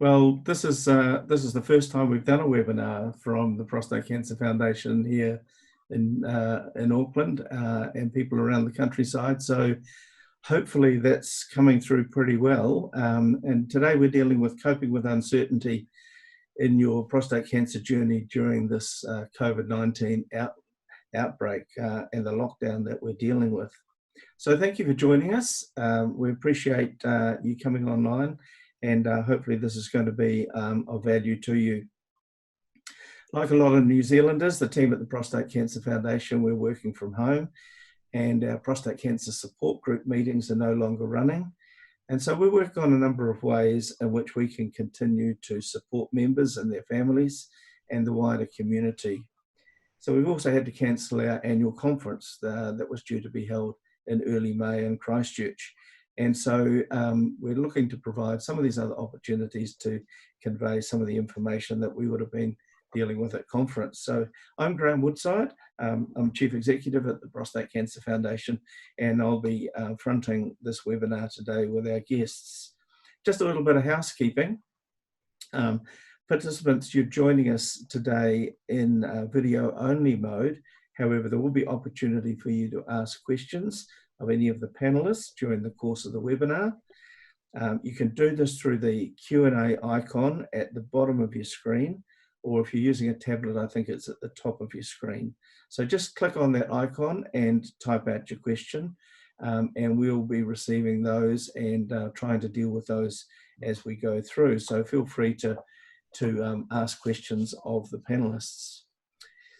Well, this is the first time we've done a webinar from the Prostate Cancer Foundation here in Auckland and people around the countryside. So hopefully that's coming through pretty well. And today we're dealing with coping with uncertainty in your prostate cancer journey during this COVID-19 outbreak and the lockdown that we're dealing with. So thank you for joining us. We appreciate you coming online, and hopefully this is going to be of value to you. Like a lot of New Zealanders, the team at the Prostate Cancer Foundation, we're working from home, and our prostate cancer support group meetings are no longer running. And so we work on a number of ways in which we can continue to support members and their families and the wider community. So we've also had to cancel our annual conference that was due to be held in early May in Christchurch. And so we're looking to provide some of these other opportunities to convey some of the information that we would have been dealing with at conference. So I'm Graham Woodside. I'm Chief Executive at the Prostate Cancer Foundation, and I'll be fronting this webinar today with our guests. Just a little bit of housekeeping. Participants, you're joining us today in video only mode. However, there will be opportunity for you to ask questions of any of the panelists during the course of the webinar. You can do this through the Q&A icon at the bottom of your screen, or if you're using a tablet, I think it's at the top of your screen. So just click on that icon and type out your question, and we'll be receiving those and trying to deal with those as we go through. So feel free to ask questions of the panelists.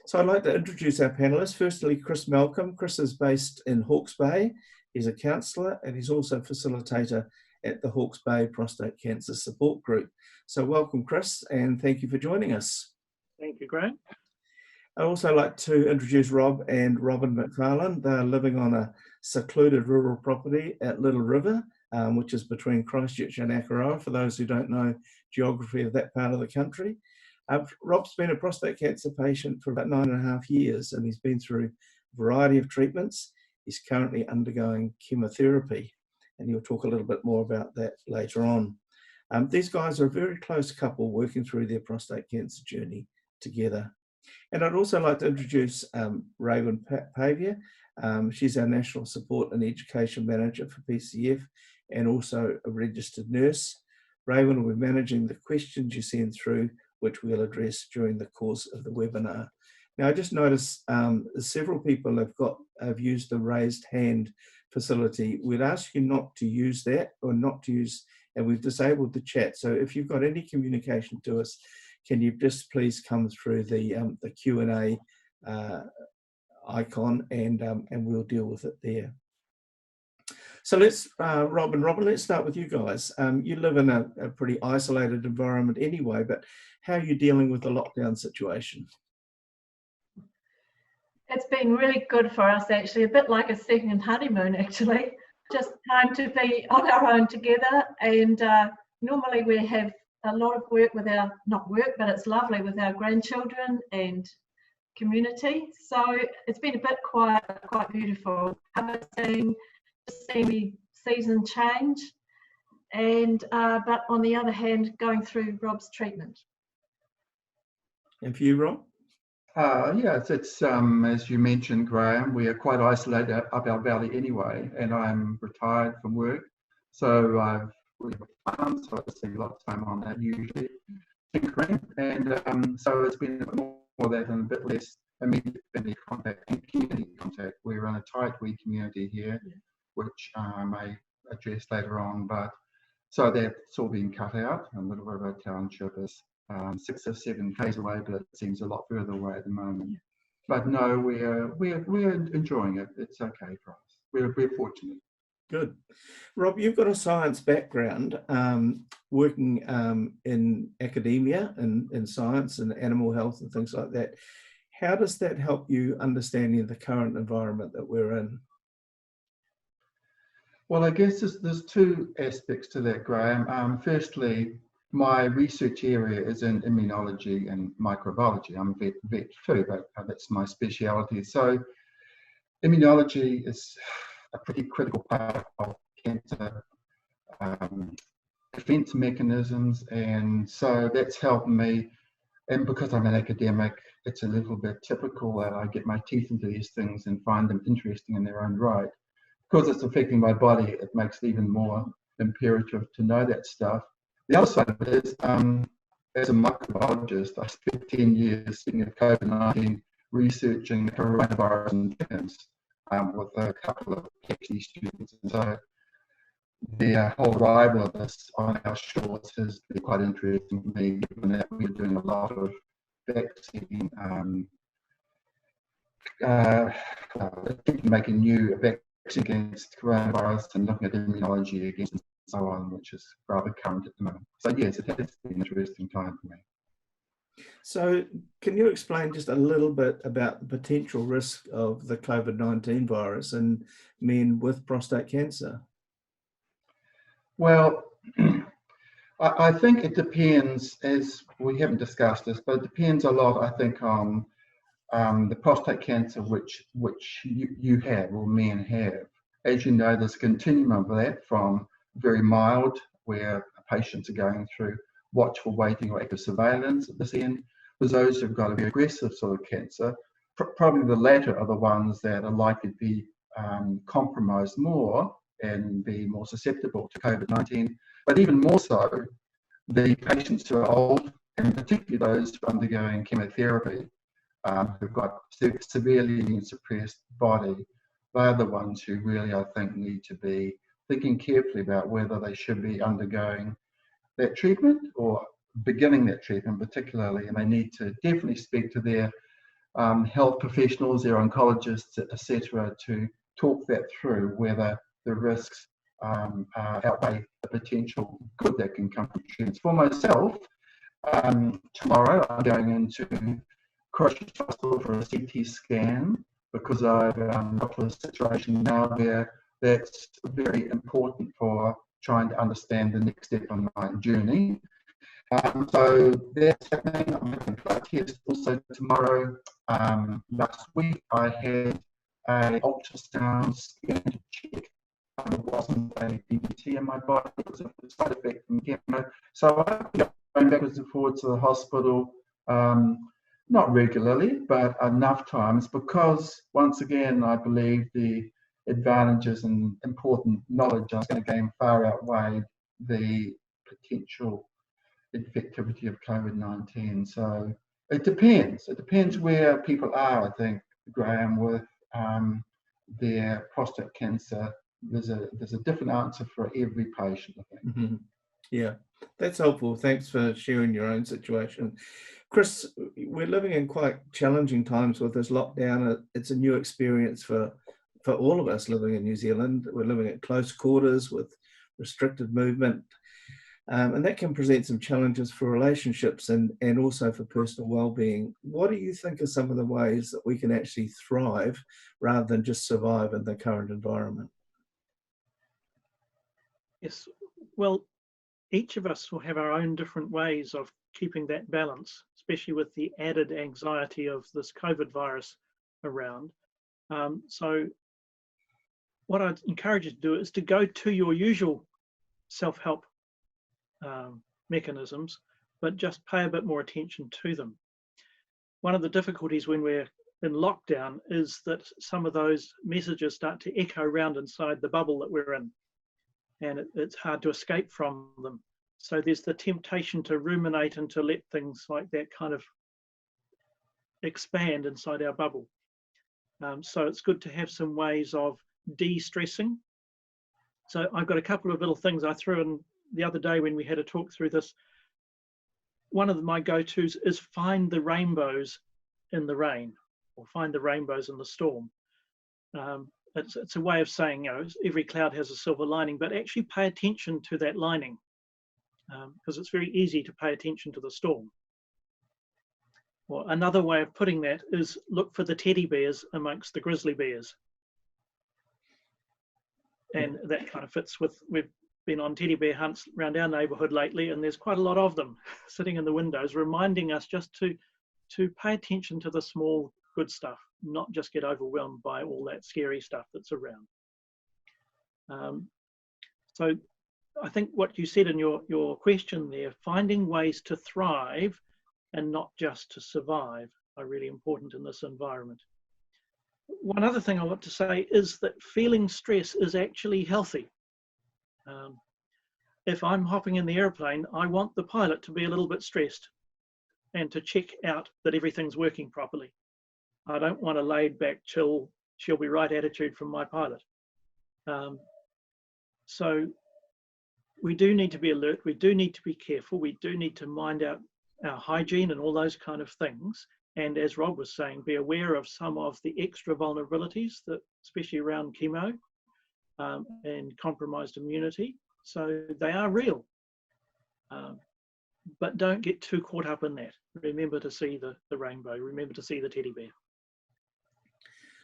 So I'd like to introduce our panelists. Firstly, Chris Malcolm. Chris is based in Hawke's Bay. He's a counsellor and he's also a facilitator at the Hawke's Bay Prostate Cancer Support Group. So welcome, Chris, and thank you for joining us. Thank you, Graham. I'd also like to introduce Rob and Robyn McFarlane. They're living on a secluded rural property at Little River, which is between Christchurch and Akaroa, for those who don't know geography of that part of the country. Rob's been a prostate cancer patient for about 9.5 years, and he's been through a variety of treatments. He's currently undergoing chemotherapy, and he'll talk a little bit more about that later on. These guys are a very close couple working through their prostate cancer journey together. And I'd also like to introduce Robyn Pavia. She's our National Support and Education Manager for PCF and also a registered nurse. Robyn will be managing the questions you send through, which we'll address during the course of the webinar. Now, I just noticed several people have used the raised hand facility. We'd ask you not to use that, or not to use, and we've disabled the chat. So if you've got any communication to us, can you just please come through the Q&A icon, and we'll deal with it there. So let's, Robyn, let's start with you guys. You live in a pretty isolated environment anyway, but how are you dealing with the lockdown situation? It's been really good for us, actually, a bit like a second honeymoon, actually. Just time to be on our own together, and normally we have a lot of work with our, not work, but it's lovely with our grandchildren and community. So it's been a bit quiet, quite beautiful. Seeing the season change, and but on the other hand, going through Rob's treatment. And for you, Rob? Yes, it's as you mentioned, Graham, we are quite isolated up our valley anyway, and I'm retired from work, so I've really got fun, so I spend a lot of time on that usually, tinkering, and so it's been a bit more of that and a bit less immediate family contact and community contact. We're in a tight wee community here, which I may address later on, but so that's all been cut out. A Little River Township is 6 or 7 k's away, but it seems a lot further away at the moment. But no, we're enjoying it. It's okay for us. We're fortunate. Good. Rob, you've got a science background, working in academia and in science and animal health and things like that. How does that help you understanding the current environment that we're in? Well, I guess there's 2 aspects to that, Graham. Firstly, my research area is in immunology and microbiology. I'm a vet too, but that's my speciality. So immunology is a pretty critical part of cancer defense mechanisms, and so that's helped me. And because I'm an academic, it's a little bit typical that I get my teeth into these things and find them interesting in their own right. Because it's affecting my body, it makes it even more imperative to know that stuff. The other side of it is, as a microbiologist, I spent 10 years speaking of COVID-19, researching coronavirus infections with a couple of PhD students. And so the whole arrival of this on our shores has been quite interesting for me, given that we're doing a lot of vaccine, making new vaccine against coronavirus and looking at immunology against and so on, which is rather current at the moment. So yes, it has been an interesting time for me. So can you explain just a little bit about the potential risk of the COVID-19 virus in men with prostate cancer? Well, I think it depends, as we haven't discussed this, but it depends a lot, I think, on the prostate cancer which you have or men have. As you know, there's a continuum of that from very mild, where patients are going through watchful waiting or active surveillance at this end. There's those who've got a very aggressive sort of cancer. Probably the latter are the ones that are likely to be compromised more and be more susceptible to COVID-19. But even more so, the patients who are old, and particularly those who are undergoing chemotherapy, who've got severely suppressed body, they're the ones who really, I think, need to be thinking carefully about whether they should be undergoing that treatment or beginning that treatment particularly, and they need to definitely speak to their health professionals, their oncologists, etc., to talk that through, whether the risks outweigh the potential good that can come from treatments. For myself, tomorrow I'm going into Christchurch Hospital for a CT scan because I've got to a situation now where that's very important for trying to understand the next step on my journey. So that's happening. I'm having a blood test also tomorrow. Last week I had an ultrasound scan to check it wasn't a DVT in my body, it was a side effect from chemo. So I'm going backwards and forwards to the hospital, not regularly, but enough times, because once again, I believe the advantages and important knowledge I was going to gain far outweighed the potential infectivity of COVID-19. So it depends. It depends where people are, I think, Graham, with their prostate cancer. There's a different answer for every patient, I think. Mm-hmm. Yeah, that's helpful. Thanks for sharing your own situation. Chris, we're living in quite challenging times with this lockdown. It's a new experience for all of us living in New Zealand. We're living at close quarters with restricted movement. And that can present some challenges for relationships and also for personal well-being. What do you think are some of the ways that we can actually thrive rather than just survive in the current environment? Yes, well, each of us will have our own different ways of keeping that balance, especially with the added anxiety of this COVID virus around. So what I'd encourage you to do is to go to your usual self-help mechanisms, but just pay a bit more attention to them. One of the difficulties when we're in lockdown is that some of those messages start to echo around inside the bubble that we're in, and it's hard to escape from them. So there's the temptation to ruminate and to let things like that kind of expand inside our bubble. So it's good to have some ways of de-stressing. So I've got a couple of little things I threw in the other day when we had a talk through this. One of my go-tos is find the rainbows in the rain, or find the rainbows in the storm. It's a way of saying, you know, every cloud has a silver lining, but actually pay attention to that lining, because it's very easy to pay attention to the storm. Well, another way of putting that is look for the teddy bears amongst the grizzly bears. And that kind of fits with, we've been on teddy bear hunts around our neighbourhood lately, and there's quite a lot of them sitting in the windows, reminding us just to pay attention to the small good stuff, not just get overwhelmed by all that scary stuff that's around. So I think what you said in your question there, finding ways to thrive and not just to survive, are really important in this environment. One other thing I want to say is that feeling stress is actually healthy. If I'm hopping in the airplane, I want the pilot to be a little bit stressed and to check out that everything's working properly. I don't want a laid back, chill, she'll be right attitude from my pilot. So we do need to be alert, we do need to be careful, we do need to mind our hygiene and all those kind of things. And as Rob was saying, be aware of some of the extra vulnerabilities, that especially around chemo and compromised immunity. So they are real, but don't get too caught up in that. Remember to see the rainbow, remember to see the teddy bear.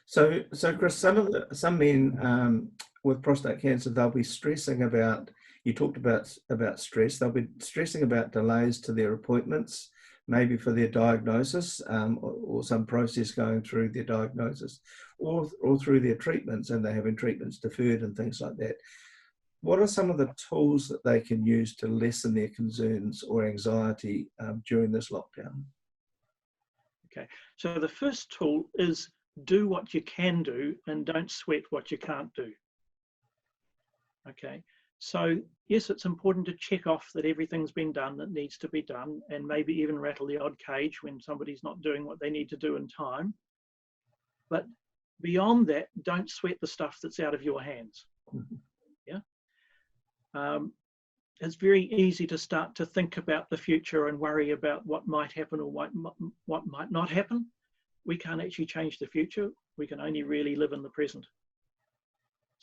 So Chris, some men with prostate cancer, they'll be stressing about, you talked about stress, they'll be stressing about delays to their appointments, maybe for their diagnosis, or some process going through their diagnosis, or through their treatments, and they're having treatments deferred and things like that. What are some of the tools that they can use to lessen their concerns or anxiety during this lockdown? Okay, so the first tool is do what you can do and don't sweat what you can't do. Okay, so yes, it's important to check off that everything's been done that needs to be done, and maybe even rattle the odd cage when somebody's not doing what they need to do in time. But beyond that, don't sweat the stuff that's out of your hands. Yeah. It's very easy to start to think about the future and worry about what might happen or what might not happen. We can't actually change the future. We can only really live in the present.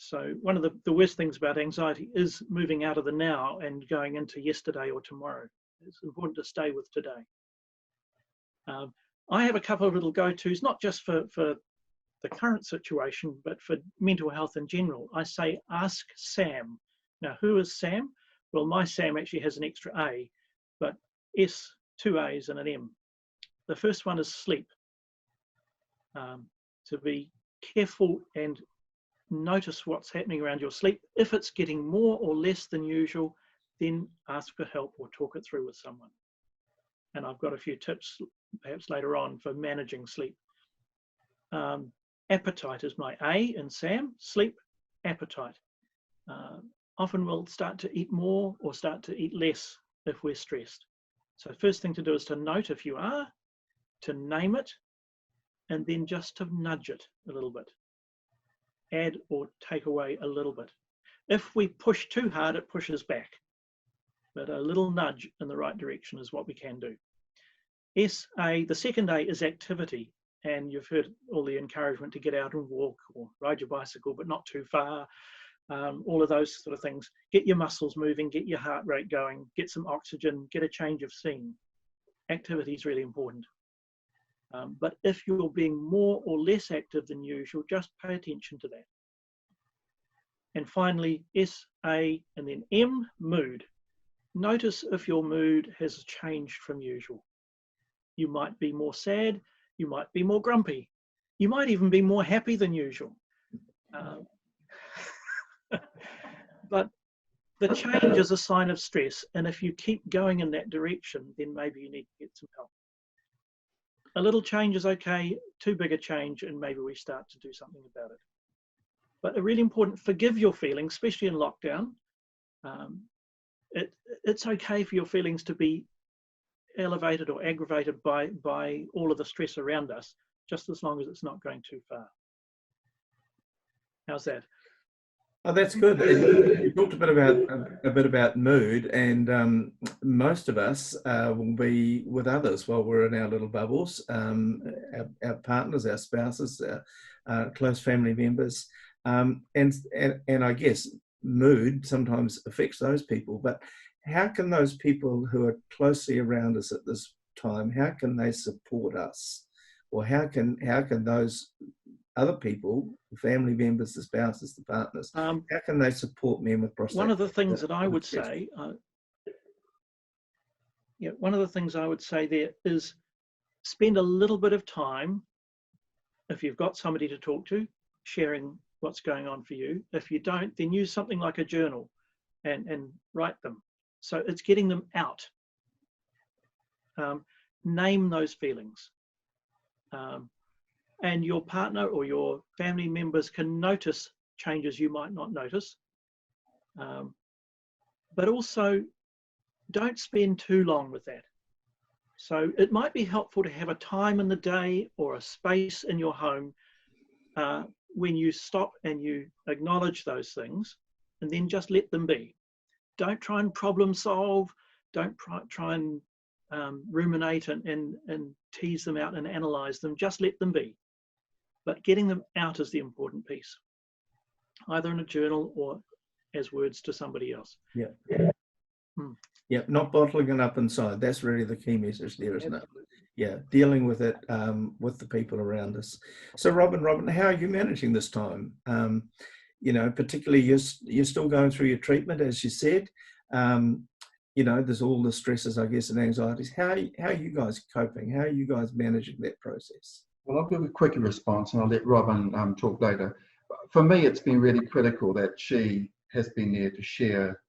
So one of the worst things about anxiety is moving out of the now and going into yesterday or tomorrow. It's important to stay with today. I have a couple of little go-tos, not just for the current situation, but for mental health in general. I say, ask Sam. Now, who is Sam? Well, my Sam actually has an extra A, but S, 2 A's and an M. The first one is sleep. To be careful and notice what's happening around your sleep. If it's getting more or less than usual, then ask for help or talk it through with someone. And I've got a few tips perhaps later on for managing sleep. Appetite is my A in Sam, sleep, appetite. Often we'll start to eat more or start to eat less if we're stressed. So first thing to do is to note if you are, to name it, and then just to nudge it a little bit. Add or take away a little bit. If we push too hard, it pushes back. But a little nudge in the right direction is what we can do. SA, the second A is activity. And you've heard all the encouragement to get out and walk or ride your bicycle, but not too far. All of those sort of things. Get your muscles moving, get your heart rate going, get some oxygen, get a change of scene. Activity is really important. But if you're being more or less active than usual, just pay attention to that. And finally, S, A, and then M, mood. Notice if your mood has changed from usual. You might be more sad, you might be more grumpy, you might even be more happy than usual. But the change is a sign of stress, and if you keep going in that direction, then maybe you need to get some help. A little change is okay, too big a change, and maybe we start to do something about it. But a really important, forgive your feelings, especially in lockdown. It's okay for your feelings to be elevated or aggravated by all of the stress around us, just as long as it's not going too far. How's that? Oh, that's good. You talked a bit about mood, and most of us will be with others while we're in our little bubbles. Our partners, our spouses, our close family members, and I guess mood sometimes affects those people. But how can those people who are closely around us at this time, how can they support us, or how can those other people, the family members, the spouses, the partners, how can they support men with prostate? One of the things that I would say, one of the things I would say there is spend a little bit of time, if you've got somebody to talk to, sharing what's going on for you. If you don't, then use something like a journal. and write them. So it's getting them out. Name those feelings. And your partner or your family members can notice changes you might not notice. But also, don't spend too long with that. So it might be helpful to have a time in the day or a space in your home when you stop and you acknowledge those things, and then just let them be. Don't try and problem solve. Don't try and ruminate and tease them out and analyze them. Just let them be. But getting them out is the important piece, either in a journal or as words to somebody else. Yeah. Yeah, not bottling it up inside. That's really the key message there, isn't it? Yeah, dealing with it with the people around us. So Robyn, how are you managing this time? You know, particularly you're still going through your treatment, as you said. You know, there's all the stresses, I guess, and anxieties. How are you guys coping? How are you guys managing that process? Well, I'll give a quick response and I'll let Robyn talk later. For me, it's been really critical that she has been there to share,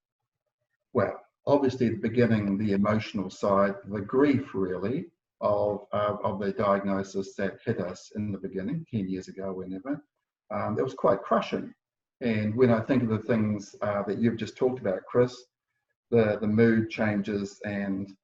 well, obviously at the beginning, the emotional side, the grief really of the diagnosis that hit us in the beginning, 10 years ago, whenever. It was quite crushing. And when I think of the things that you've just talked about, Chris, the mood changes and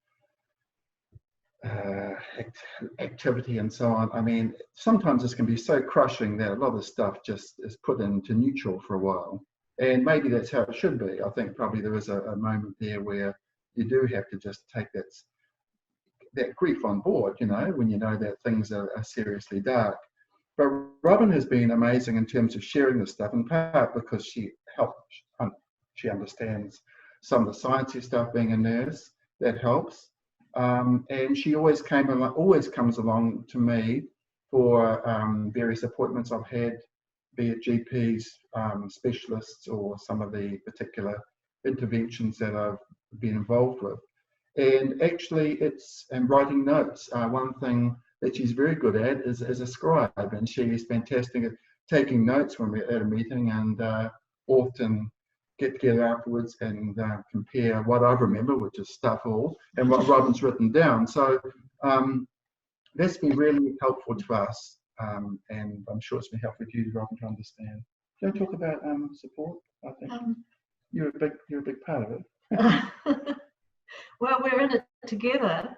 activity and so on. I mean, sometimes this can be so crushing that a lot of stuff just is put into neutral for a while. And maybe that's how it should be. I think probably there is a moment there where you do have to just take that grief on board, you know, when you know that things are seriously dark. But Robyn has been amazing in terms of sharing this stuff, in part because she understands some of the sciencey stuff, being a nurse, that helps. And she always comes along to me for various appointments I've had, be it GPs, specialists, or some of the particular interventions that I've been involved with. And actually, and writing notes. One thing that she's very good at is a scribe, and she's fantastic at taking notes when we're at a meeting, and often get together afterwards and compare what I remember, which is stuff all, and what Robyn's written down. So that's been really helpful to us, and I'm sure it's been helpful to you, Robyn, to understand. Do you want to talk about support? I think you're a big part of it. Well, we're in it together.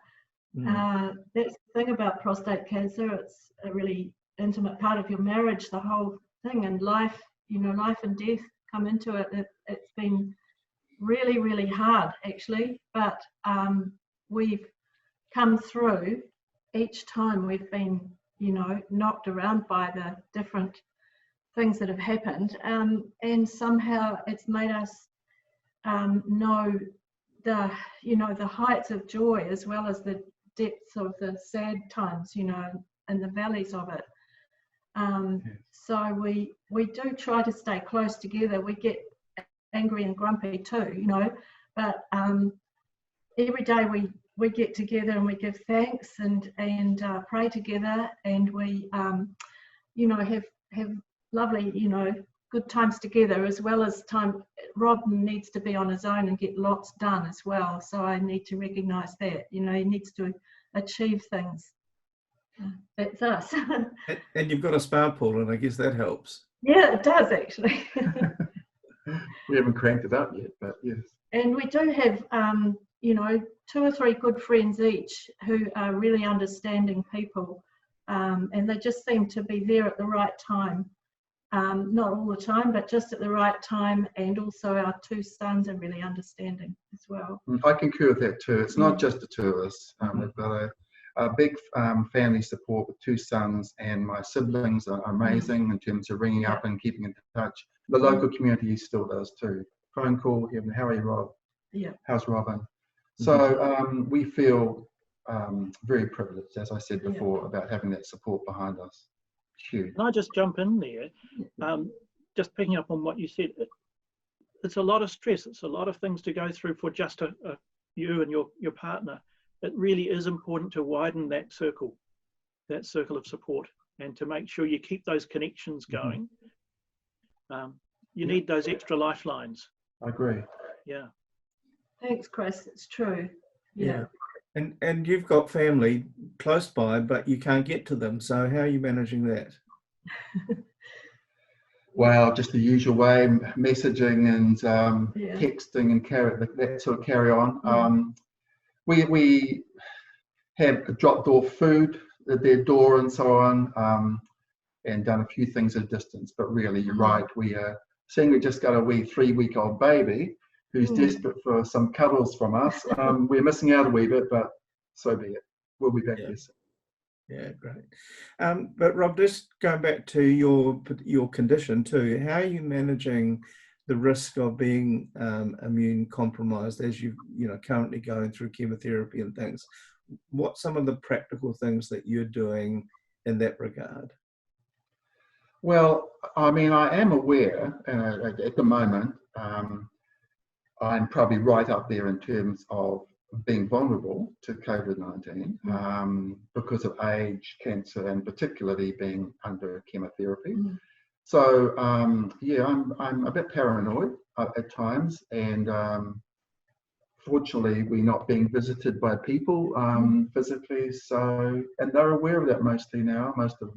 That's the thing about prostate cancer. It's a really intimate part of your marriage, the whole thing, and life, you know, life and death come into it. It's been really, really hard, actually, but we've come through. Each time we've been, you know, knocked around by the different things that have happened, and somehow it's made us know the heights of joy as well as the depths of the sad times, you know, and the valleys of it. So we do try to stay close together. We get angry and grumpy too, you know, but every day we get together and we give thanks and pray together, and we you know, have lovely, you know, good times together, as well as time. Robyn needs to be on his own and get lots done as well, so I need to recognise that, you know, he needs to achieve things. That's us. And you've got a spa pool, and I guess that helps. Yeah, it does actually. We haven't cranked it up yet, but yes. And we do have, you know, 2 or 3 good friends each who are really understanding people, and they just seem to be there at the right time. Not all the time, but just at the right time. And also our 2 sons are really understanding as well. I concur with that too. It's not just the 2 of us. We've got a big family support with 2 sons, and my siblings are amazing in terms of ringing up and keeping in touch. The local community still does too. Phone call, how are you, Rob? Yeah. How's Robyn? So we feel very privileged, as I said before, about having that support behind us. Huge. Can I just jump in there? Just picking up on what you said, it's a lot of stress. It's a lot of things to go through for just you and your partner. It really is important to widen that circle of support, and to make sure you keep those connections going. You need those extra lifelines. I agree. Yeah. Thanks, Chris. It's true. Yeah. And you've got family close by, but you can't get to them. So how are you managing that? Well, just the usual way, messaging and Yeah. texting and that sort of carry on. We have dropped off food at their door and so on, and done a few things at a distance. But really, you're right. We are seeing we just got a wee 3-week-old baby who's desperate for some cuddles from us. We're missing out a wee bit, but so be it. We'll be back here soon. Yeah, great. But Rob, just going back to your condition too, how are you managing the risk of being immune compromised as you currently going through chemotherapy and things? What's some of the practical things that you're doing in that regard? Well, I mean, I am aware, at the moment, I'm probably right up there in terms of being vulnerable to COVID-19 because of age, cancer, and particularly being under chemotherapy. So yeah, I'm a bit paranoid at times, and fortunately, we're not being visited by people physically. So, and they're aware of that mostly now, most of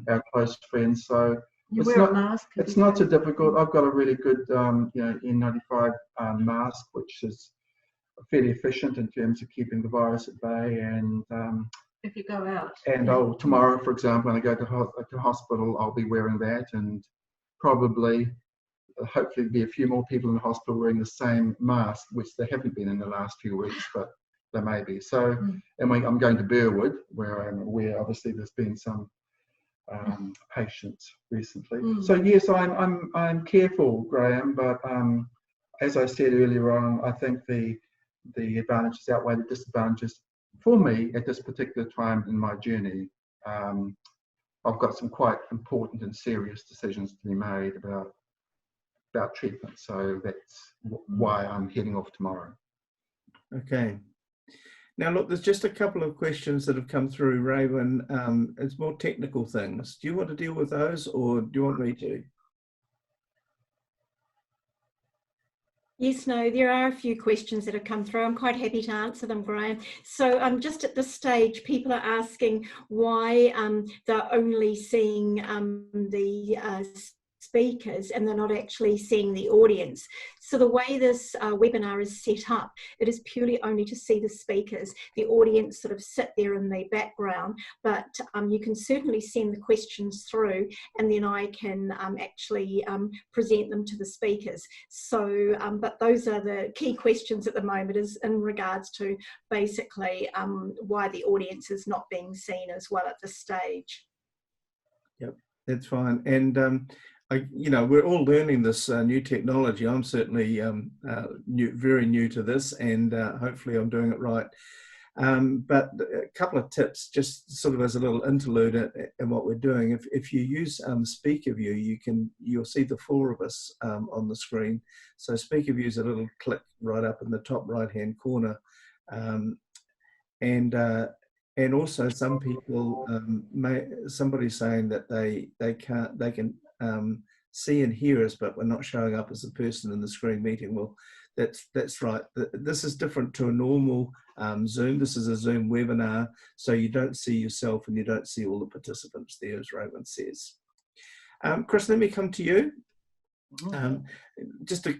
our close friends. So You wear a mask. it's not so difficult. I've got a really good N95 mask, which is fairly efficient in terms of keeping the virus at bay. And if you go out. And tomorrow, for example, when I go to hospital, I'll be wearing that, and probably, hopefully, be a few more people in the hospital wearing the same mask, which they haven't been in the last few weeks, but there may be. So, and I'm going to Burwood, where I'm aware, obviously, there's been some patients recently. So yes, I'm careful, Graham, but as I said earlier on, I think the advantages outweigh the disadvantages for me at this particular time in my journey. I've got some quite important and serious decisions to be made about treatment, so that's why I'm heading off tomorrow. Okay. Now, look, there's just a couple of questions that have come through, Robyn. It's more technical things. Do you want to deal with those, or do you want me to? Yes, no, there are a few questions that have come through. I'm quite happy to answer them, Graham. So just at this stage, people are asking why they're only seeing the speakers and they're not actually seeing the audience. So the way this webinar is set up, it is purely only to see the speakers. The audience sort of sit there in the background, but you can certainly send the questions through, and then I can actually present them to the speakers. So, but those are the key questions at the moment, is in regards to basically why the audience is not being seen as well at this stage. Yep, that's fine. And we're all learning this new technology. I'm certainly very new to this, and hopefully I'm doing it right. But a couple of tips, just sort of as a little interlude in what we're doing. If you use Speaker View, you'll see the four of us on the screen. So Speaker View is a little click right up in the top right-hand corner, and also some people somebody's saying that they can see and hear us, but we're not showing up as a person in the screen meeting. Well, that's right. This is different to a normal Zoom. This is a Zoom webinar, so you don't see yourself and you don't see all the participants there, as Robyn says. Chris, let me come to you. Just to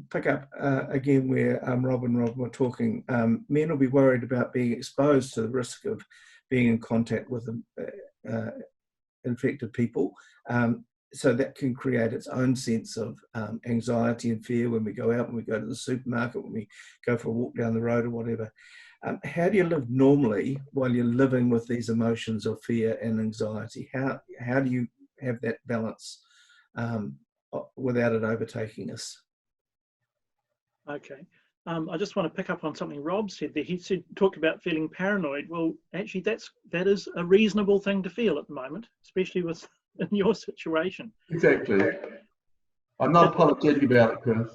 pick up again where Rob and Rob were talking, men will be worried about being exposed to the risk of being in contact with infected people. So that can create its own sense of anxiety and fear when we go out, when we go to the supermarket, when we go for a walk down the road or whatever. How do you live normally while you're living with these emotions of fear and anxiety? How do you have that balance without it overtaking us? Okay. I just want to pick up on something Rob said there. He talked about feeling paranoid. Well, actually, that is a reasonable thing to feel at the moment, especially in your situation. Exactly. I'm not apologetic about it, Chris.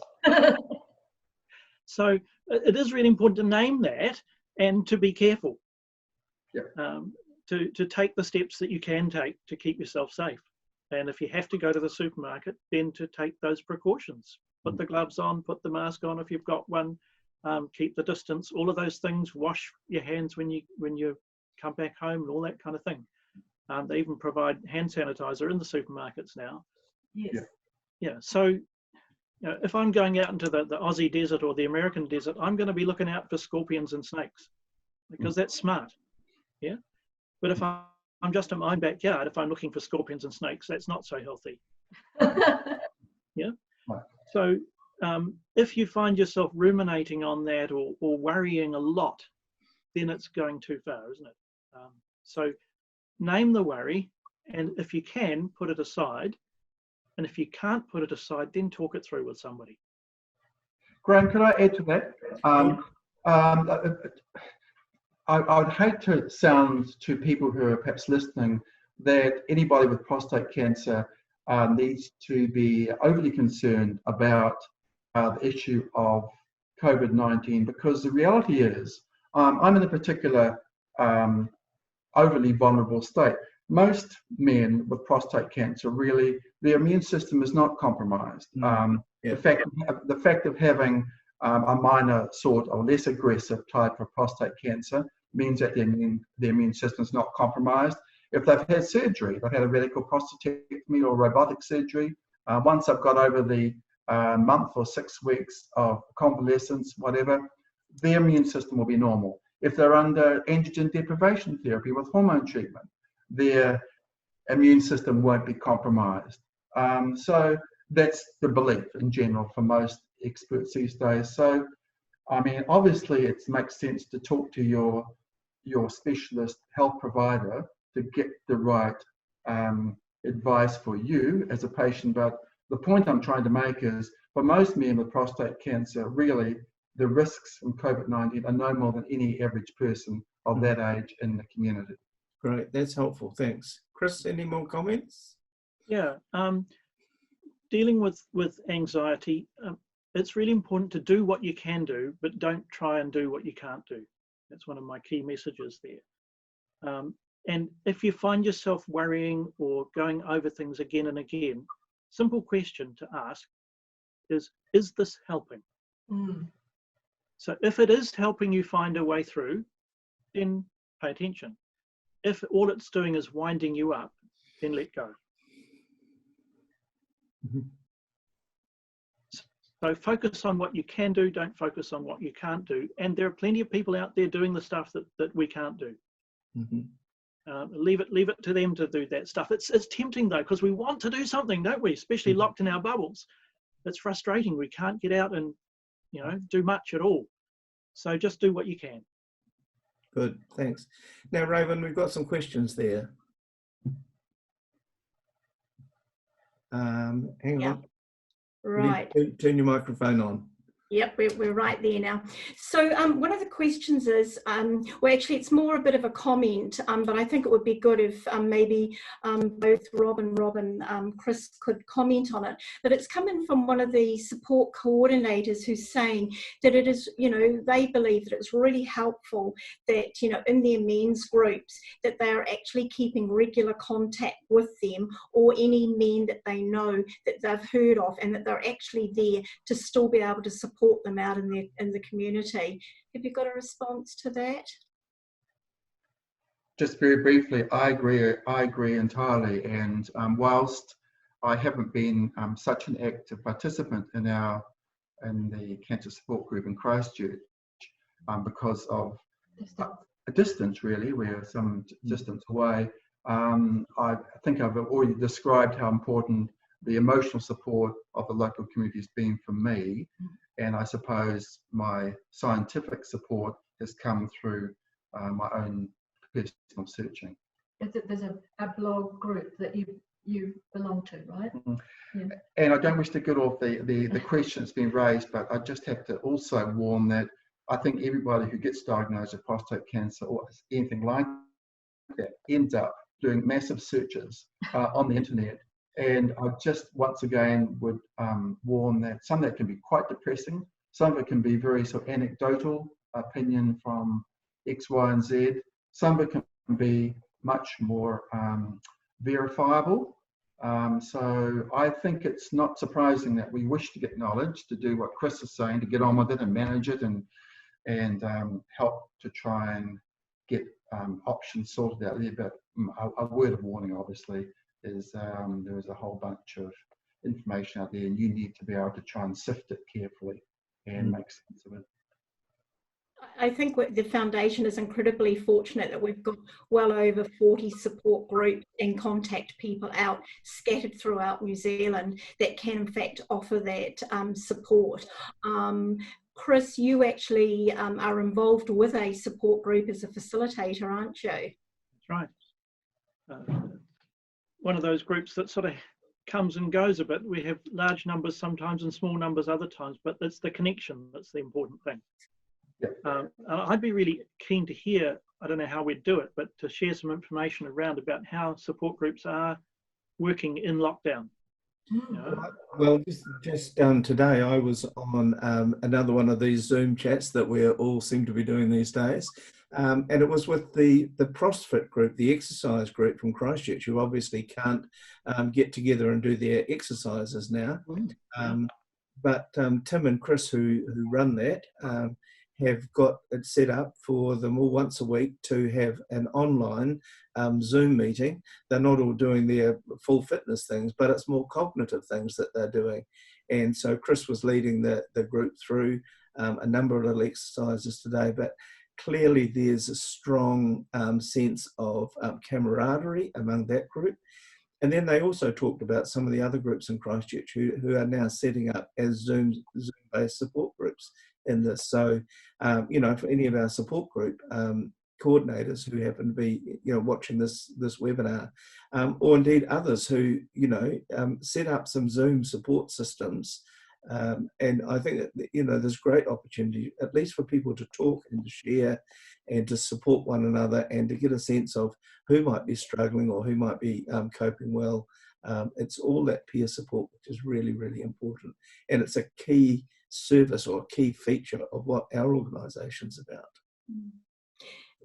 So it is really important to name that and to be careful. Yeah. To take the steps that you can take to keep yourself safe. And if you have to go to the supermarket, then to take those precautions. put the gloves on, put the mask on if you've got one, keep the distance, all of those things, wash your hands when you come back home and all that kind of thing. They even provide hand sanitizer in the supermarkets now. Yes. Yeah, so you know, if I'm going out into the Aussie desert or the American desert, I'm going to be looking out for scorpions and snakes because that's smart. Yeah, but if I'm just in my own backyard, if I'm looking for scorpions and snakes, that's not so healthy. Yeah. So if you find yourself ruminating on that or worrying a lot, then it's going too far, isn't it? So name the worry, and if you can, put it aside. And if you can't put it aside, then talk it through with somebody. Graham, could I add to that? I would hate to sound to people who are perhaps listening that anybody with prostate cancer needs to be overly concerned about the issue of COVID-19, because the reality is I'm in a particular overly vulnerable state. Most men with prostate cancer, really, their immune system is not compromised. The fact of having a minor sort of less aggressive type of prostate cancer means that their immune system is not compromised. If they've had surgery, they've had a radical prostatectomy or robotic surgery, once they've got over the month or 6 weeks of convalescence, whatever, their immune system will be normal. If they're under androgen deprivation therapy with hormone treatment, their immune system won't be compromised. So that's the belief in general for most experts these days. So, I mean, obviously it makes sense to talk to your specialist health provider to get the right advice for you as a patient. But the point I'm trying to make is, for most men with prostate cancer, really, the risks from COVID-19 are no more than any average person of that age in the community. Great, that's helpful, thanks. Chris, any more comments? Yeah, dealing with anxiety, it's really important to do what you can do, but don't try and do what you can't do. That's one of my key messages there. And if you find yourself worrying or going over things again and again, simple question to ask is this helping? So if it is helping you find a way through, then pay attention. If all it's doing is winding you up, then let go. So focus on what you can do, don't focus on what you can't do. And there are plenty of people out there doing the stuff that we can't do. Leave it to them to do that stuff. It's tempting though, because we want to do something, don't we? Especially locked in our bubbles. It's frustrating. We can't get out and, you know, do much at all. So just do what you can. Good, thanks. Now, Robyn, we've got some questions there. Hang on. Right. Turn your microphone on. Yep, we're right there now. So one of the questions is, well, actually, it's more a bit of a comment, but I think it would be good if maybe both Rob and Chris could comment on it. But it's coming from one of the support coordinators who's saying that it is, you know, they believe that it's really helpful that, you know, in their men's groups, that they're actually keeping regular contact with them or any men that they know that they've heard of, and that they're actually there to still be able to support them out in the community. Have you got a response to that? Just very briefly, I agree entirely. And whilst I haven't been such an active participant in the cancer support group in Christchurch because of a distance, really, we're some distance away, I think I've already described how important the emotional support of the local community has been for me. And I suppose my scientific support has come through my own personal searching. There's a blog group that you belong to, right? Yeah. And I don't wish to get off the question that's been raised, but I just have to also warn that I think everybody who gets diagnosed with prostate cancer or anything like that ends up doing massive searches on the internet. And I just once again would warn that some of that can be quite depressing. Some of it can be very sort of anecdotal opinion from X, Y, and Z. Some of it can be much more verifiable. So I think it's not surprising that we wish to get knowledge, to do what Chris is saying, to get on with it and manage it and help to try and get options sorted out there. But a word of warning, obviously, is there is a whole bunch of information out there, and you need to be able to try and sift it carefully and make sense of it. I think the foundation is incredibly fortunate that we've got well over 40 support groups and contact people out scattered throughout New Zealand that can in fact offer that support. Chris, you actually are involved with a support group as a facilitator, aren't you? That's right. One of those groups that sort of comes and goes a bit. We have large numbers sometimes and small numbers other times, but it's the connection that's the important thing. I'd be really keen to hear, I don't know how we'd do it, but to share some information around about how support groups are working in lockdown. You know? Well, just today I was on another one of these Zoom chats that we all seem to be doing these days, and it was with the CrossFit group, the exercise group from Christchurch, who obviously can't get together and do their exercises now. But Tim and Chris, who run that, have got it set up for them all once a week to have an online Zoom meeting. They're not all doing their full fitness things, but it's more cognitive things that they're doing. And so Chris was leading the group through a number of little exercises today, but clearly there's a strong sense of camaraderie among that group. And then they also talked about some of the other groups in Christchurch who are now setting up as Zoom-based support groups in this. So, you know, for any of our support group coordinators who happen to be, you know, watching this webinar, or indeed others who, you know, set up some Zoom support systems. And I think that, you know, there's great opportunity, at least for people to talk and to share and to support one another and to get a sense of who might be struggling or who might be coping well. It's all that peer support, which is really, really important. And it's a key service or a key feature of what our organisation's about.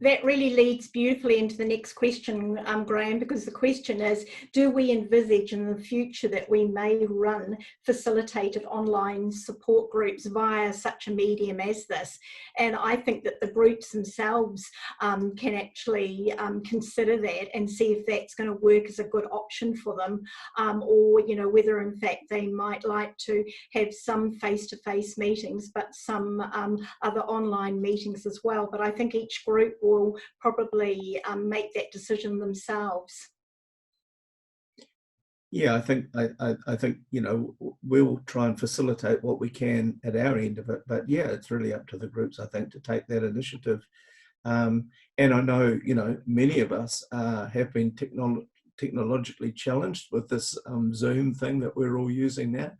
That really leads beautifully into the next question, Graham, because the question is, do we envisage in the future that we may run facilitated online support groups via such a medium as this? And I think that the groups themselves can actually consider that and see if that's going to work as a good option for them, or, you know, whether in fact they might like to have some face-to-face meetings, but some other online meetings as well. But I think each group will probably make that decision themselves. Yeah, I think you know, we'll try and facilitate what we can at our end of it, but yeah, it's really up to the groups, I think, to take that initiative. And I know, you know, many of us have been technologically challenged with this Zoom thing that we're all using now.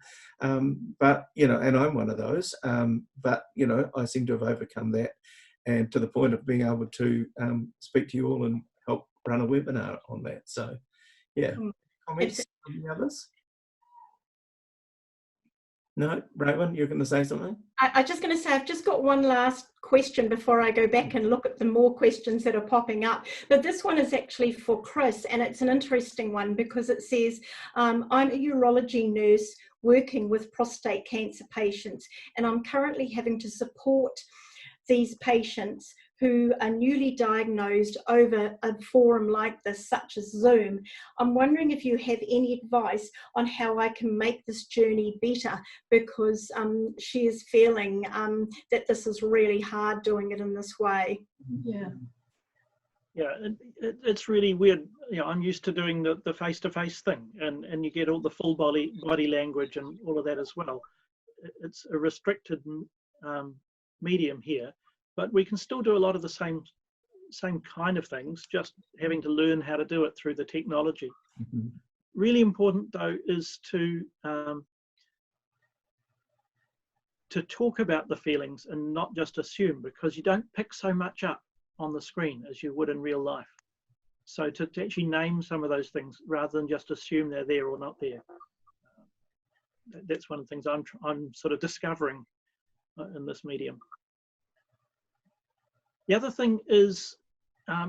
But, you know, and I'm one of those, but, you know, I seem to have overcome that, and to the point of being able to speak to you all and help run a webinar on that. So, yeah. Comments from the others? No? Robyn, you're going to say something? I'm just going to say, I've just got one last question before I go back and look at the more questions that are popping up. But this one is actually for Chris, and it's an interesting one because it says, I'm a urology nurse working with prostate cancer patients, and I'm currently having to support these patients who are newly diagnosed over a forum like this, such as Zoom. I'm wondering if you have any advice on how I can make this journey better, because she is feeling that this is really hard doing it in this way. Yeah. Yeah, it's really weird. You know, I'm used to doing the face-to-face thing, and you get all the full body language and all of that as well. It's a restricted medium here, but we can still do a lot of the same kind of things, just having to learn how to do it through the technology. Really important though is to talk about the feelings and not just assume, because you don't pick so much up on the screen as you would in real life. So to actually name some of those things rather than just assume they're there or not there. That's one of the things I'm sort of discovering in this medium. The other thing is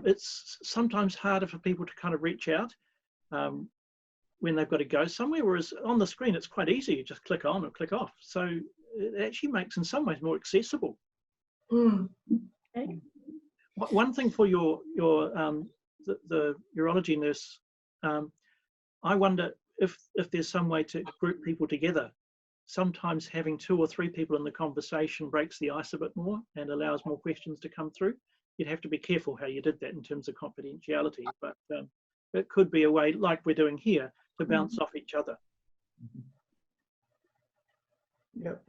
it's sometimes harder for people to kind of reach out. when they've got to go somewhere, whereas on the screen it's quite easy. You just click on or click off. So it actually makes in some ways more accessible. Okay. One thing for the urology nurse, I wonder if there's some way to group people together. Sometimes having 2 or 3 people in the conversation breaks the ice a bit more and allows more questions to come through. You'd have to be careful how you did that in terms of confidentiality, but it could be a way, like we're doing here, to bounce off each other. Yep.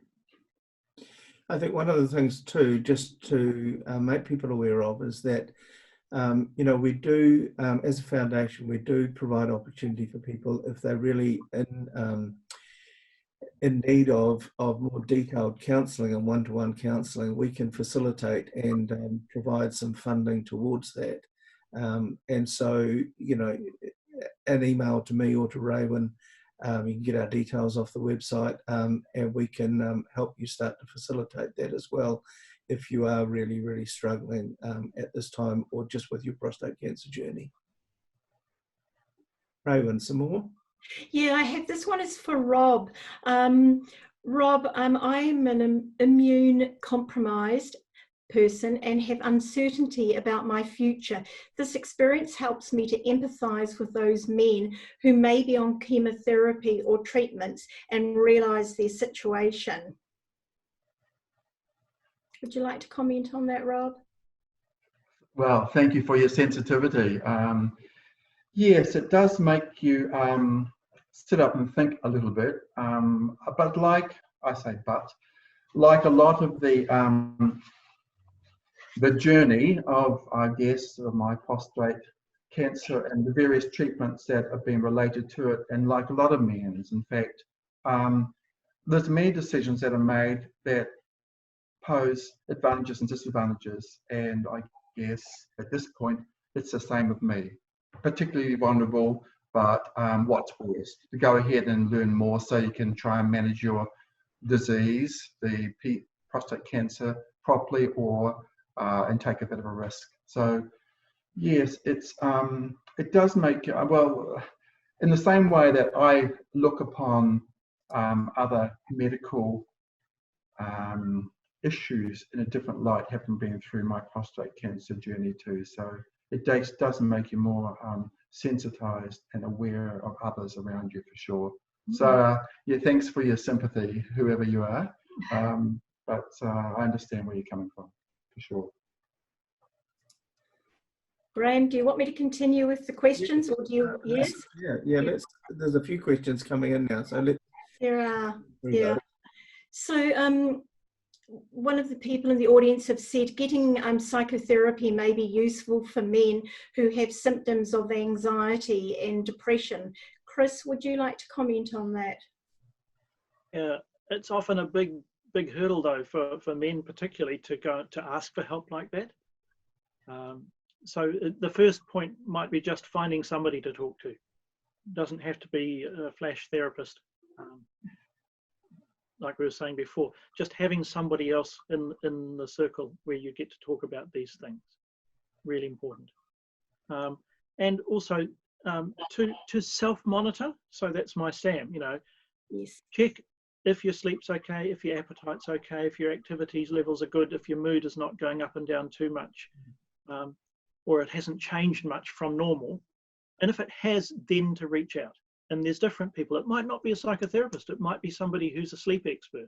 I think one of the things too, just to make people aware of, is that you know, we do, as a foundation, we do provide opportunity for people if they're really in need of more detailed counselling and one-to-one counselling. We can facilitate and provide some funding towards that. And so, you know, an email to me or to Robyn, you can get our details off the website, and we can help you start to facilitate that as well if you are really, really struggling at this time, or just with your prostate cancer journey. Robyn, some more? Yeah, I have, this one is for Rob. Rob, I'm an immune compromised person and have uncertainty about my future. This experience helps me to empathise with those men who may be on chemotherapy or treatments and realise their situation. Would you like to comment on that, Rob? Well, thank you for your sensitivity. Yes, it does make you sit up and think a little bit. But like a lot of the journey of, I guess, of my prostate cancer and the various treatments that have been related to it, and like a lot of men's, in fact, there's many decisions that are made that pose advantages and disadvantages, and I guess at this point it's the same with me. Particularly vulnerable, but what's worse, to go ahead and learn more so you can try and manage your disease, the prostate cancer, properly, or and take a bit of a risk. So yes, it's it does make, well, in the same way that I look upon other medical issues in a different light, having been through my prostate cancer journey too. So it does make you more sensitized and aware of others around you, for sure. So yeah, thanks for your sympathy, whoever you are. But I understand where you're coming from, for sure. Graham, do you want me to continue with the questions, or do you? Yes. Yeah. There's a few questions coming in now, so let's. There are. Yeah. So one of the people in the audience have said getting psychotherapy may be useful for men who have symptoms of anxiety and depression. Chris, would you like to comment on that? Yeah, it's often a big hurdle though for men particularly to go to ask for help like that. So the first point might be just finding somebody to talk to. It doesn't have to be a flash therapist. Like we were saying before, just having somebody else in the circle where you get to talk about these things, really important. And also to self-monitor. So that's my Sam, you know, Yes. check if your sleep's okay, if your appetite's okay, if your activities levels are good, if your mood is not going up and down too much, or it hasn't changed much from normal. And if it has, then to reach out. And there's different people. It might not be a psychotherapist. It might be somebody who's a sleep expert.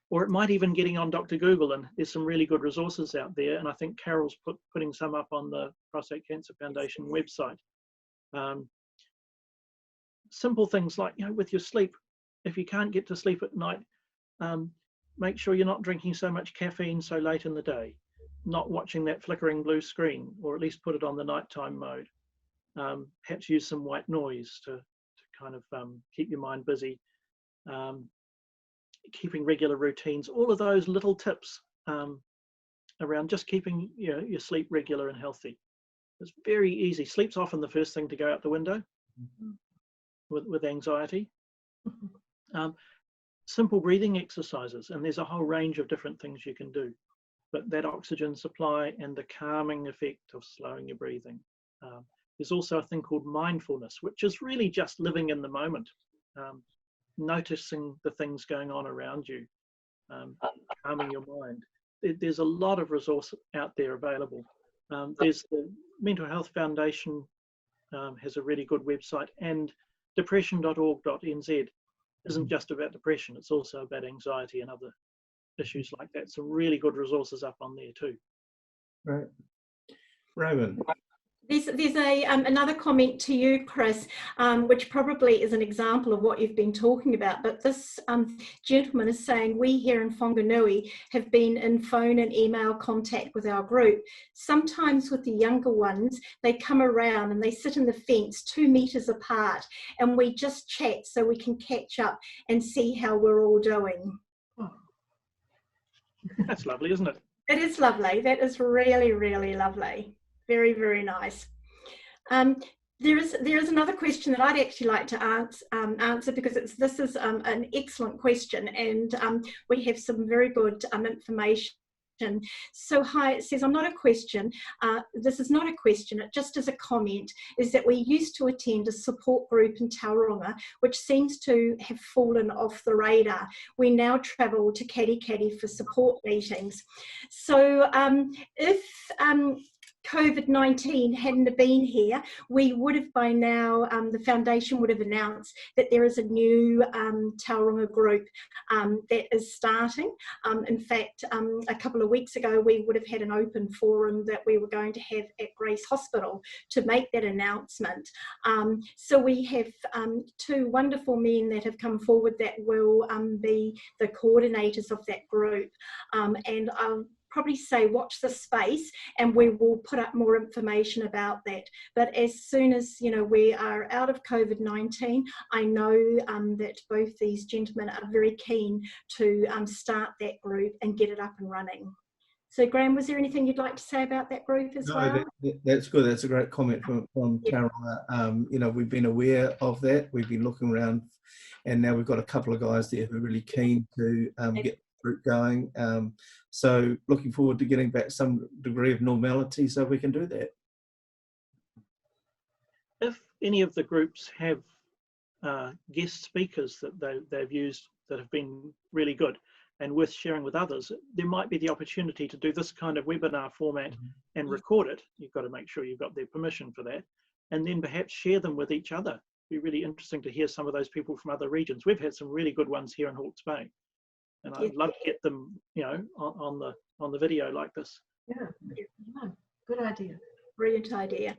Or it might even getting on Dr. Google, and there's some really good resources out there. And I think Carol's putting some up on the Prostate Cancer Foundation website. Simple things like, you know, with your sleep, if you can't get to sleep at night, make sure you're not drinking so much caffeine so late in the day, not watching that flickering blue screen, or at least put it on the nighttime mode. Perhaps use some white noise to kind of keep your mind busy, keeping regular routines, all of those little tips around just keeping your sleep regular and healthy. It's very easy. Sleep's often the first thing to go out the window with anxiety. Simple breathing exercises, and there's a whole range of different things you can do. But that oxygen supply and the calming effect of slowing your breathing, There's also a thing called mindfulness, which is really just living in the moment, noticing the things going on around you, calming your mind. There's a lot of resource out there available. There's the Mental Health Foundation has a really good website, and depression.org.nz isn't just about depression, it's also about anxiety and other issues like that. Some really good resources up on there too. Right. Robyn. There's another comment to you, Chris, which probably is an example of what you've been talking about. But this gentleman is saying, we here in Whanganui have been in phone and email contact with our group. Sometimes with the younger ones, they come around and they sit in the fence 2 meters apart, and we just chat so we can catch up and see how we're all doing. That's lovely, isn't it? It is lovely. That is really, really lovely. Very, very nice. There is another question that I'd actually like to answer because this is an excellent question, and we have some very good information. So hi, it says, I'm not a question. This is not a question, it just is a comment, is that we used to attend a support group in Tauranga, which seems to have fallen off the radar. We now travel to Katikati for support meetings. So if COVID-19 hadn't been here, we would have by now, the foundation would have announced that there is a new Tauranga group that is starting. In fact, a couple of weeks ago, we would have had an open forum that we were going to have at Grace Hospital to make that announcement. So we have 2 wonderful men that have come forward that will be the coordinators of that group. And I'll probably say watch this space, and we will put up more information about that. But as soon as we are out of COVID-19, I know that both these gentlemen are very keen to start that group and get it up and running. So Graham, was there anything you'd like to say about that group as well? That's good. That's a great comment from Yeah. Tauranga. We've been aware of that. We've been looking around, and now we've got a couple of guys there who are really keen to get group going, so looking forward to getting back some degree of normality so we can do that. If any of the groups have guest speakers that they've used that have been really good and worth sharing with others, there might be the opportunity to do this kind of webinar format and record it. You've got to make sure you've got their permission for that, and then perhaps share them with each other. It'd be really interesting to hear some of those people from other regions. We've had some really good ones here in Hawke's Bay, and I'd love to get them, on the video like this. Yeah, good idea. Brilliant idea.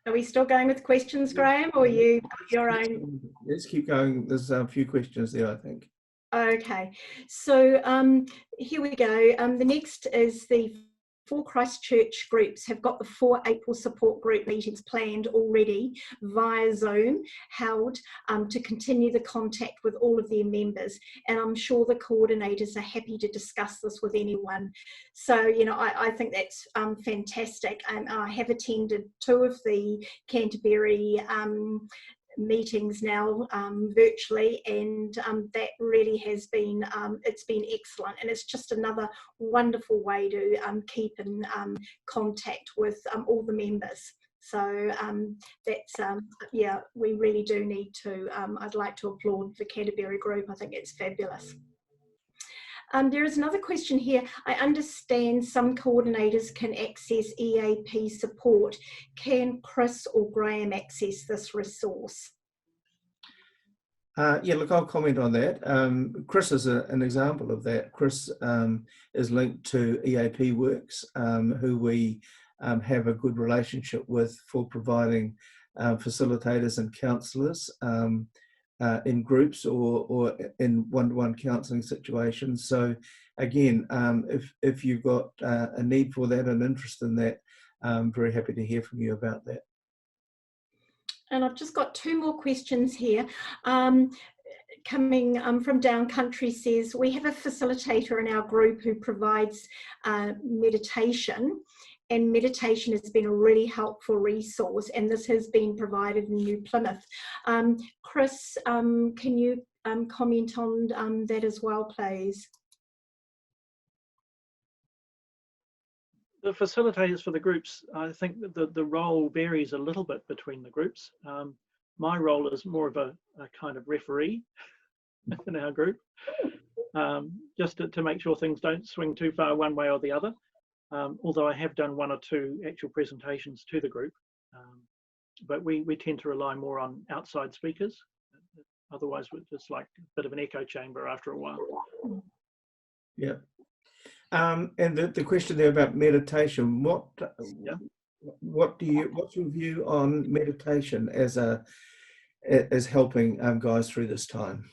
Are we still going with questions, Graham, or you got your own? Let's keep going. There's a few questions there, I think. Okay, so here we go. The next is the 4 Christchurch groups have got the 4 April support group meetings planned already via Zoom, held to continue the contact with all of their members. And I'm sure the coordinators are happy to discuss this with anyone. So, I think that's fantastic. I have attended 2 of the Canterbury meetings now virtually, and that really has been it's been excellent, and it's just another wonderful way to keep in contact with all the members. So that's yeah, we really do need to I'd like to applaud the Canterbury group. I think it's fabulous. There is another question here. I understand some coordinators can access EAP support. Can Chris or Graham access this resource? Yeah, look, I'll comment on that. Chris is an example of that. Chris is linked to EAP Works, who we have a good relationship with for providing facilitators and counsellors in groups or in one-to-one counselling situations. So again, if you've got a need for that and interest in that, I'm very happy to hear from you about that. And I've just got 2 more questions here. Coming from Down Country says, we have a facilitator in our group who provides meditation, and meditation has been a really helpful resource, and this has been provided in New Plymouth. Chris, can you comment on that as well, please? the facilitators for the groups, I think that the role varies a little bit between the groups. My role is more of a kind of referee in our group, just to make sure things don't swing too far one way or the other. Although I have done 1 or 2 actual presentations to the group, but we tend to rely more on outside speakers. Otherwise, it's like a bit of an echo chamber after a while. Yeah. And the question there about meditation, what's your view on meditation as helping guys through this time?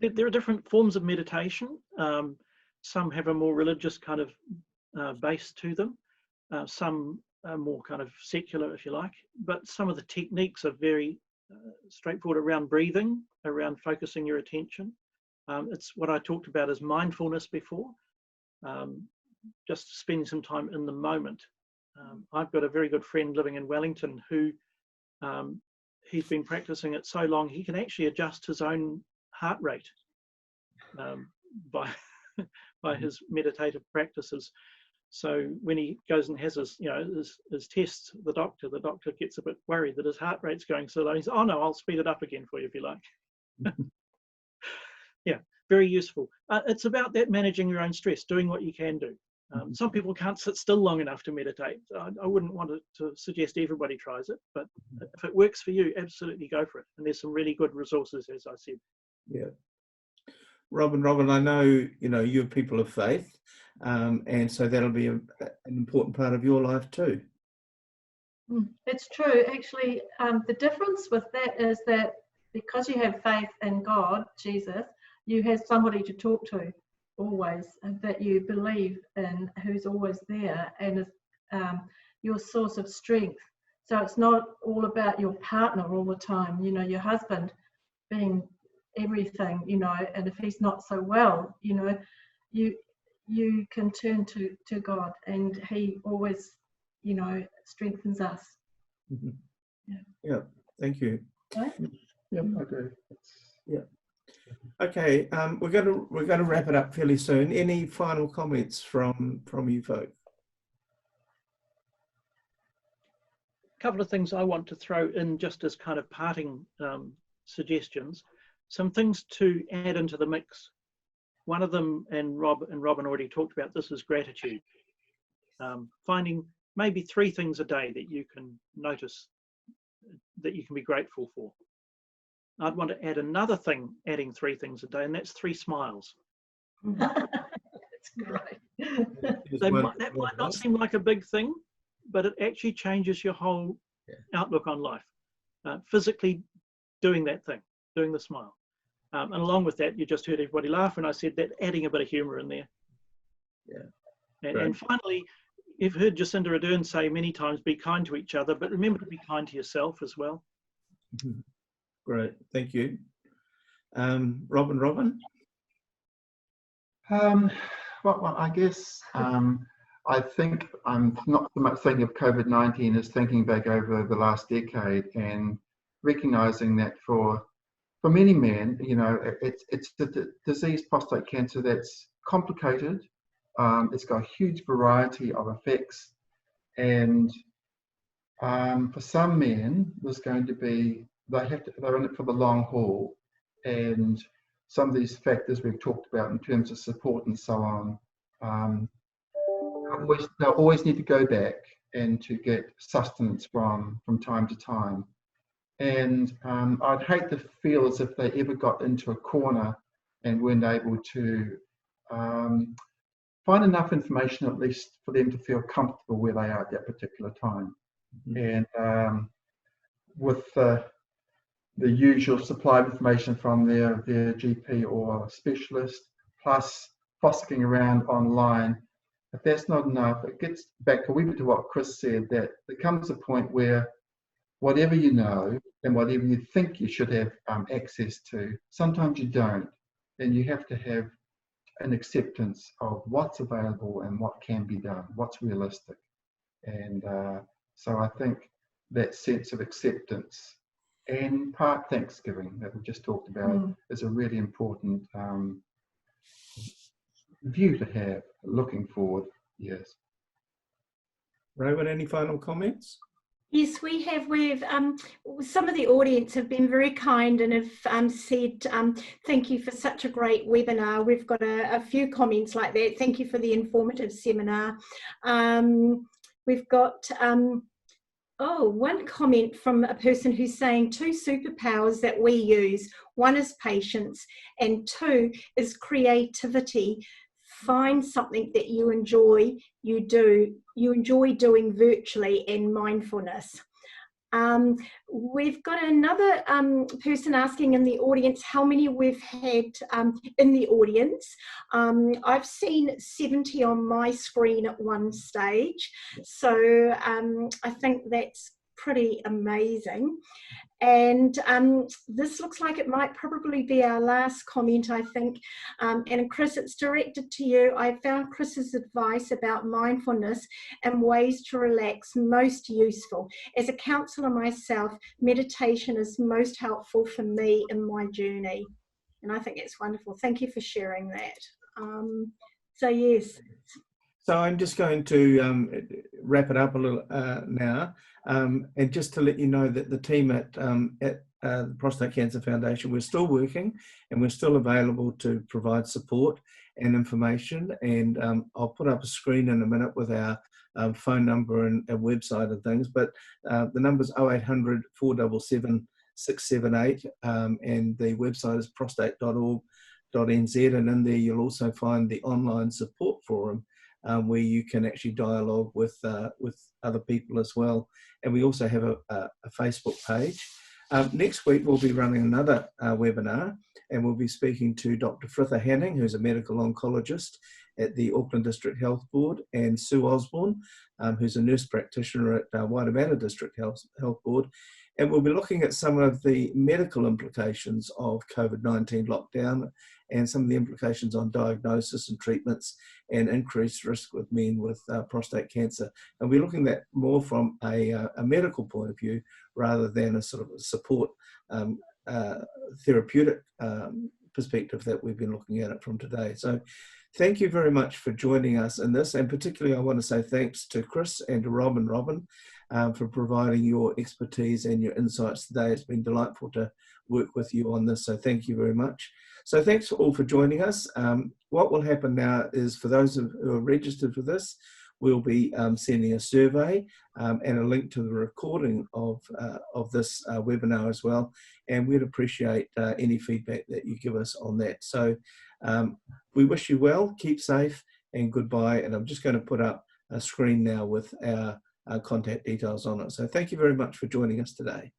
There are different forms of meditation. Some have a more religious kind of base to them. Some are more kind of secular, if you like. But some of the techniques are very straightforward around breathing, around focusing your attention. It's what I talked about as mindfulness before. Just spending some time in the moment. I've got a very good friend living in Wellington who he's been practicing it so long he can actually adjust his own heart rate by his meditative practices. So when he goes and has his tests, the doctor gets a bit worried that his heart rate's going so low. He says, "Oh no, I'll speed it up again for you if you like." Yeah, very useful. It's about that, managing your own stress, doing what you can do. Some people can't sit still long enough to meditate. I wouldn't want to suggest everybody tries it, but if it works for you, absolutely go for it. And there's some really good resources, as I said. Yeah. Robyn, I know you're people of faith, and so that'll be an important part of your life too. It's true. Actually, the difference with that is that because you have faith in God, Jesus, you have somebody to talk to always, that you believe in, who's always there and is your source of strength. So it's not all about your partner all the time, your husband being everything, and if he's not so well, you can turn to God, and he always, strengthens us. Yeah, thank you. Right? Yeah, I agree. Yeah. Okay, we're going to wrap it up fairly soon. Any final comments from you folk? A couple of things I want to throw in just as kind of parting suggestions. Some things to add into the mix. One of them, and Robyn already talked about this, is gratitude. Finding maybe 3 things a day that you can notice that you can be grateful for. I'd want to add another thing, adding 3 things a day, and that's 3 smiles. That's great. That might not seem like a big thing, but it actually changes your whole outlook on life. Physically doing that thing, doing the smile. And along with that, you just heard everybody laugh when I said that, adding a bit of humour in there. Yeah. And finally, you've heard Jacinda Ardern say many times, be kind to each other, but remember to be kind to yourself as well. Great, thank you. Robyn? Well, I guess I think I'm not so much thinking of COVID-19 as thinking back over the last decade and recognising that for many men, it's the disease, prostate cancer, that's complicated. It's got a huge variety of effects, and for some men, there's going to be they're in it for the long haul, and some of these factors we've talked about in terms of support and so on, they'll always need to go back and to get sustenance from time to time. And I'd hate to feel as if they ever got into a corner and weren't able to find enough information, at least for them to feel comfortable where they are at that particular time. And with the usual supply of information from their GP or specialist, plus fossicking around online, if that's not enough, it gets back a wee bit to what Chris said, that there comes a point where whatever you know and whatever you think you should have access to, sometimes you don't, and you have to have an acceptance of what's available and what can be done, what's realistic. And so I think that sense of acceptance and part Thanksgiving that we just talked about is a really important view to have looking forward. Yes. Robyn, any final comments? Yes, we have. Some of the audience have been very kind and have said, thank you for such a great webinar. We've got a few comments like that. Thank you for the informative seminar. We've got, one comment from a person who's saying 2 superpowers that we use. 1 is patience and 2 is creativity. Find something that you enjoy doing virtually, and mindfulness. We've got another person asking in the audience how many we've had in the audience. I've seen 70 on my screen at one stage, so I think that's pretty amazing. And this looks like it might probably be our last comment, I think. And Chris, it's directed to you. I found Chris's advice about mindfulness and ways to relax most useful. As a counsellor myself, meditation is most helpful for me in my journey. And I think it's wonderful. Thank you for sharing that. So yes. So I'm just going to wrap it up a little now, and just to let you know that the team at the Prostate Cancer Foundation, we're still working and we're still available to provide support and information. And I'll put up a screen in a minute with our phone number and a website and things, but the number's 0800 477 678, and the website is prostate.org.nz, and in there you'll also find the online support forum, where you can actually dialogue with other people as well. And we also have a Facebook page. Next week, we'll be running another webinar, and we'll be speaking to Dr. Fritha Hanning, who's a medical oncologist at the Auckland District Health Board, and Sue Osborne, who's a nurse practitioner at Waitemata District Health Board. And we'll be looking at some of the medical implications of COVID-19 lockdown and some of the implications on diagnosis and treatments and increased risk with men with prostate cancer. And we're looking at more from a medical point of view rather than a sort of a support therapeutic perspective that we've been looking at it from today. So thank you very much for joining us in this, and particularly I want to say thanks to Chris and to Robyn for providing your expertise and your insights today. It's been delightful to work with you on this, so thank you very much. So thanks all for joining us. What will happen now is, for those who are registered for this, we'll be sending a survey and a link to the recording of this webinar as well, and we'd appreciate any feedback that you give us on that. So we wish you well, keep safe, and goodbye. And I'm just going to put up a screen now with our contact details on it. So thank you very much for joining us today.